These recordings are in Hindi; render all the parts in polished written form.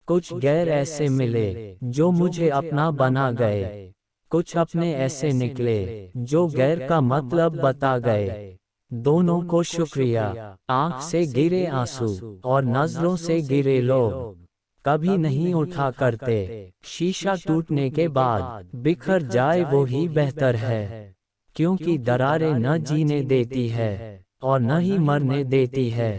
कुछ गैर ऐसे मिले जो मुझे अपना बना गए, कुछ अपने ऐसे निकले जो गैर का मतलब बता गए। दोनों को शुक्रिया। आंख से गिरे आंसू और नजरों से गिरे लोग कभी नहीं उठा करते। शीशा टूटने के बाद बिखर जाए वो ही बेहतर है, क्योंकि दरारें न जीने देती है और न ही मरने देती है।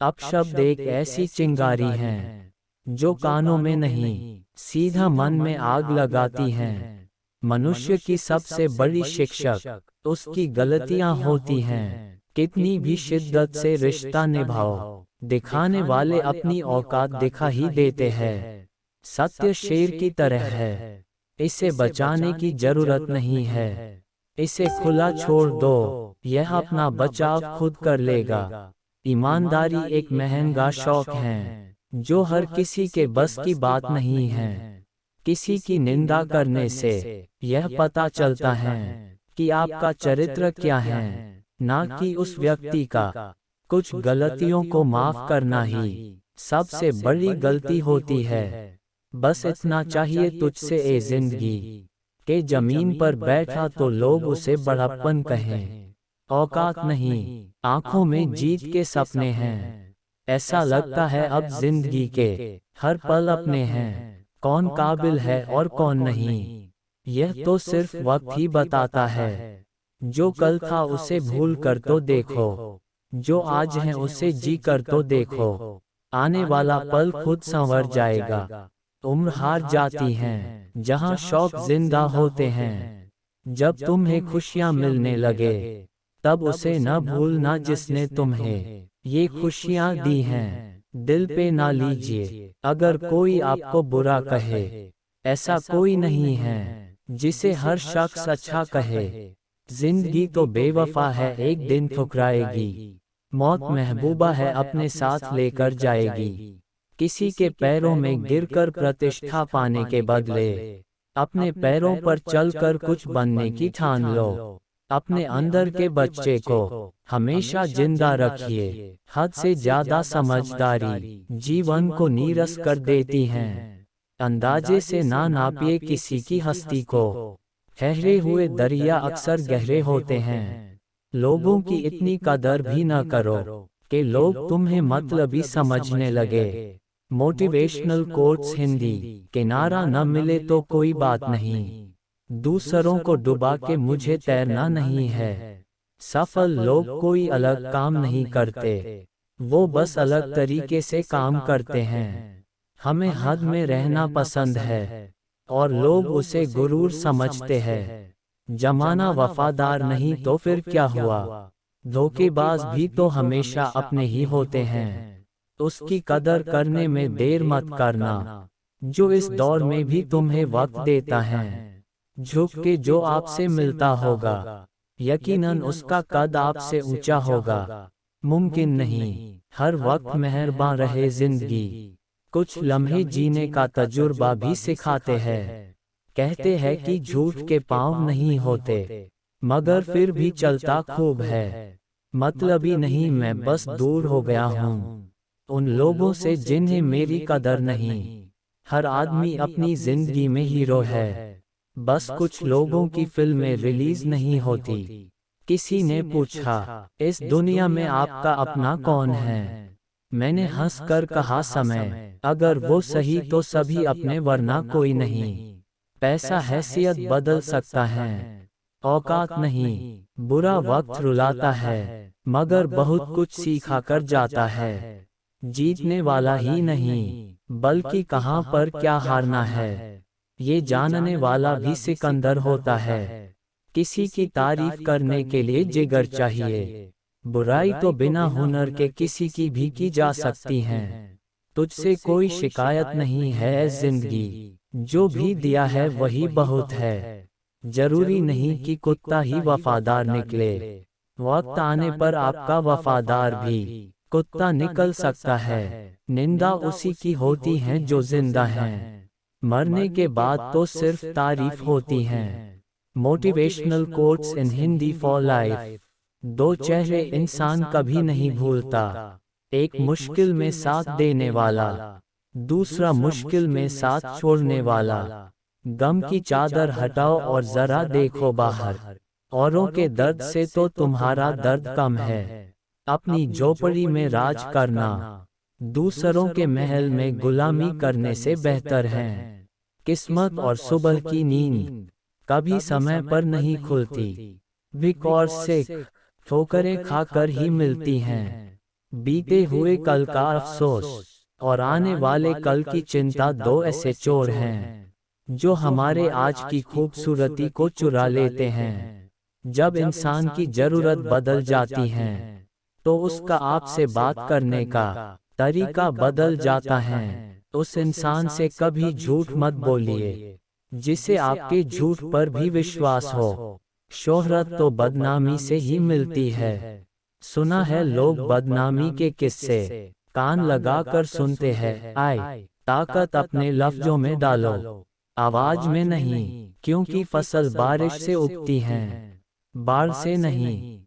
अपशब्द एक ऐसी चिंगारी हैं जो कानों में नहीं, सीधा मन में आग लगाती हैं। मनुष्य की सबसे बड़ी शिक्षक उसकी गलतियां होती हैं। कितनी भी शिद्दत से रिश्ता निभाओ, दिखाने वाले अपनी औकात दिखा ही देते हैं। सत्य शेर की तरह है, इसे बचाने की जरूरत नहीं है। इसे खुला छोड़ दो, यह अपना बचाव खुद कर लेगा। ईमानदारी एक महंगा शौक है जो हर किसी के बस की बात नहीं है। किसी की निंदा करने से यह पता चलता है कि आपका चरित्र क्या है, ना कि उस व्यक्ति का। कुछ गलतियों को माफ करना ही सबसे बड़ी गलती होती है। बस इतना चाहिए तुझसे ए जिंदगी के जमीन पर बैठा तो लोग उसे बड़प्पन कहें। औकात नहीं, आंखों में जीत के सपने हैं। ऐसा लगता है अब जिंदगी के हर पल अपने हैं। कौन काबिल है और कौन नहीं, यह तो सिर्फ वक्त ही बताता है। जो कल था उसे भूल कर तो देखो, जो आज है उसे जी कर तो देखो। आने वाला पल खुद संवर जाएगा। उम्र हार जाती हैं जहां शौक जिंदा होते हैं। जब तुम्हें खुशियां मिलने लगे तब उसे न भूलना जिसने तुम्हें ये खुशियां दी हैं। दिल पे ना लीजिए अगर कोई आपको बुरा कहे, ऐसा कोई नहीं है जिसे हर शख्स अच्छा कहे। जिंदगी तो बेवफा है, एक दिन ठुकराएगी। मौत महबूबा है, अपने साथ लेकर जाएगी। किसी के पैरों में गिरकर प्रतिष्ठा पाने के बदले अपने पैरों पर चलकर कुछ बनने की ठान लो। अपने अंदर के बच्चे को हमेशा जिंदा रखिए। हद से ज्यादा समझदारी जीवन को नीरस कर देती है। अंदाजे से ना नापिए किसी की हस्ती को, ठहरे हुए दरिया अक्सर गहरे होते हैं। लोगों की इतनी कदर भी न करो कि लोग तुम्हें मतलबी समझने लगे। Motivational quotes Hindi. किनारा न मिले तो कोई बात नहीं, दूसरों को डुबा के मुझे तैरना नहीं है। सफल लोग कोई अलग काम नहीं करते, वो बस अलग तरीके से काम करते हैं। हमें हद में रहना पसंद है और लोग उसे गुरूर समझते हैं। जमाना वफादार नहीं तो फिर क्या हुआ, धोखेबाज भी तो हमेशा अपने ही होते हैं। उसकी कदर करने में देर मत करना जो इस दौर में भी तुम्हें वक्त देता है। झुक के जो आपसे मिलता होगा, यकीनन उसका कद आपसे ऊंचा होगा। मुमकिन नहीं हर वक्त मेहरबान रहे जिंदगी, कुछ लम्हे जीने का तजुर्बा भी सिखाते हैं। कहते हैं कि झूठ के पांव नहीं होते, मगर फिर भी चलता खूब है। मतलबी नहीं, मैं बस दूर हो गया हूँ उन लोगों से जिन्हें मेरी कदर नहीं। हर आदमी अपनी जिंदगी में हीरो है, बस कुछ लोगों की फिल्में रिलीज नहीं होती। किसी ने पूछा, इस दुनिया में आपका अपना कौन है? मैंने हंस कर कहा, समय। अगर वो सही तो सभी अपने, वरना कोई नहीं। पैसा हैसियत बदल सकता है, औकात नहीं। बुरा वक्त रुलाता है, मगर बहुत कुछ सिखा कर जाता है। जीतने वाला ही नहीं, बल्कि कहां पर क्या हारना है, ये जानने वाला भी सिकंदर होता है। किसी की तारीफ करने के लिए जिगर चाहिए, बुराई तो बिना हुनर के किसी की भी की जा सकती है। तुझसे कोई शिकायत नहीं है जिंदगी, जो भी दिया है वही बहुत है। जरूरी नहीं कि कुत्ता ही वफादार निकले, वक्त आने पर आपका वफादार भी कुत्ता निकल सकता है। निंदा उसी की होती है जो जिंदा हैं, मरने के बाद तो सिर्फ तारीफ होती हैं। Motivational quotes in Hindi for life. दो चेहरे इंसान कभी नहीं भूलता, एक मुश्किल में साथ देने वाला, दूसरा मुश्किल में साथ छोड़ने वाला। गम की चादर हटाओ और जरा देखो बाहर, औरों के दर्द से तो तुम्हारा दर्द कम है। अपनी झोपड़ी में राज करना दूसरों के महल में गुलामी करने से बेहतर है। किस्मत और सुबह की नींद कभी समय पर नहीं खुलती, विक और सिक ठोकरें खाकर ही मिलती हैं। बीते हुए कल का अफसोस और आने वाले कल की चिंता दो ऐसे चोर हैं जो हमारे आज की खूबसूरती को चुरा लेते हैं। जब इंसान की जरूरत बदल जाती है तो उसका आपसे बात करने का तरीका बदल जाता है। उस इंसान से कभी झूठ मत बोलिए जिसे आपके झूठ पर भी विश्वास हो। शोहरत तो बदनामी से ही मिलती है। सुना है लोग बदनामी के किस्से कान लगाकर सुनते हैं। आए ताकत अपने लफ्जों में डालो, आवाज में नहीं, क्योंकि फसल बारिश से उगती हैं, बाढ़ से नहीं।